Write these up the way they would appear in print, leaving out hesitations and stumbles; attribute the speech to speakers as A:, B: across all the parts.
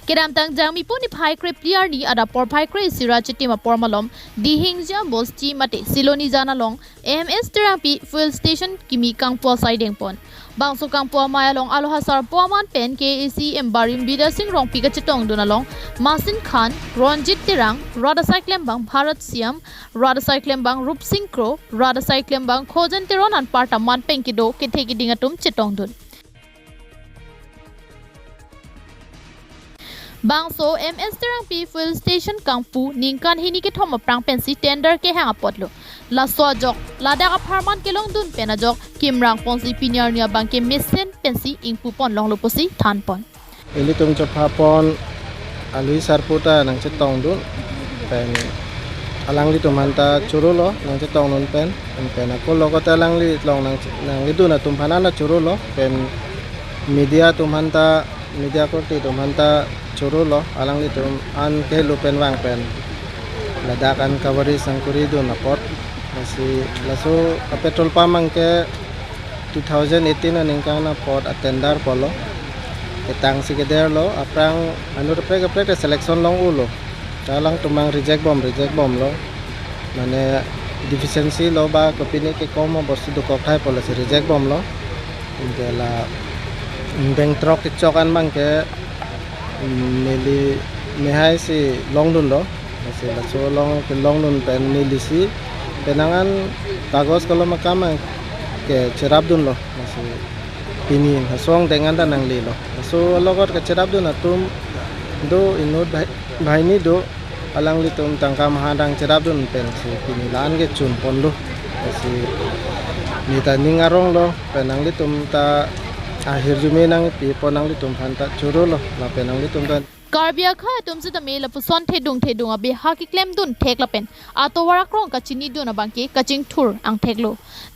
A: Kiram tang jang mi puni phai kre pliar ni ada por phai kre sira chiti ma por malom di hingja bosti mate siloni jana long AMS therapy fuel station kimi kangpo siding pon bangso kangpo maya long aloha sar poman pen KAC embarim bida sing rong pika chitong duna long Masin Khan Ronjit Tirang Rada Cyclem bang Bharat Siam Rada Cyclem bang Rup Singh Kro Rada Cyclem bang Khojan Tiron an parta man penkido kitheki dingatum chitong dun Bangso MS terang pi fuel station Kangpu ningkan hini ke thoma prang pensi tender ke hang apotlo la sojok lada ka pharman ke long dun penajok kimrang ponsi pinyar nia bangke mesen pensi ingpu pon long loposi than pon
B: Ili tum chopha pon alui sarputa nang chetong dun pen alang li tum hanta churulo nang chetong nun pen ako logo talang li long nang itu na tum panala churulo pen media tum hanta media korti tum hanta churulo alang li tum an ke lupen wang pen ladakan kawari sangkuri dun apot masih laso petrol pump ke 2018 na ningkang na pot attendar polo ketang si keder lo aprang anu prek selection long ulo talang tumang reject bomb lo mane deficiency lo ba kopini ke komo bostu do kokai polo si reject bomb lo ingela beng trok chokan mang ke meli mehai si long dun lo masih laso long dun pen meli si penangan kagos kalau makam ke cerap dun lo masih pinin hasong dengan danang lilo so logot ke cerap dun atum do inut bhai ni do alang litum tangka mahadang cerap dun pen si pinilan ke chun pon lo si nita ningarong lo penang litum ta akhir jumenang pi ponang litum phanta churu lo la penang litum dan
A: Karbia kha tum se tame la puson thedung abe ha ki klem dun thek la pen ato wara krong ka chini dun abangke kaching thur ang theklo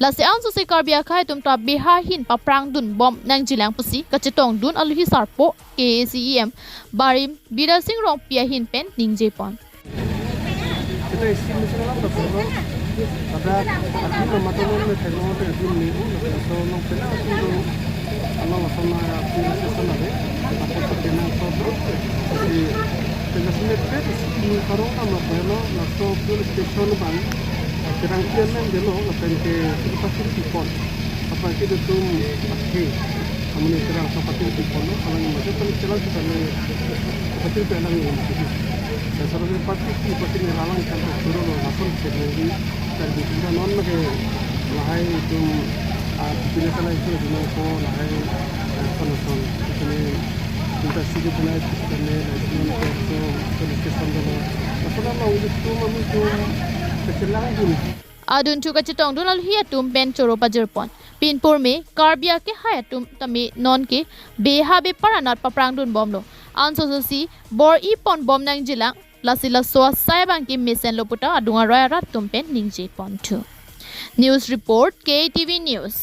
A: la se an so se karbia kha tum ta be ha hin pa prang dun bom nang jilang pusi kachitong dun aluhi sarpo KACEM barim bida sing rong pia hin pen ningje pon
B: kita estimation lang da puro ada akin na matulong na technology din ni so nung pena do Allah wasana ya pinasa na be ako pena so si pengasme pet ni karona na pelo na so fuel station bang kirangkian men delo apen ke facility pon apa kita tum pakai amune kirang so facility pon kalau ni macam kan celah kita ne facility alang ni sarve parti pati ni ralang kan suro lo napon teknologi dan kita non ke lahai tum bila kala itu dina ko lahai konoson ini kita sigi dina kita ne so station dolo apa mau itu mamu tu kecelang dulu
A: adun chu kachitong dun al hiya tum pen choro pajir pon pinpur me karbia ke haya tum tame non ke beha be paranat paprang dun bom lo anso si bor I pon bom nang jilang lasila so saibang ki misen loputa adunga roya rat tum pen ningje pon tu news report KTV news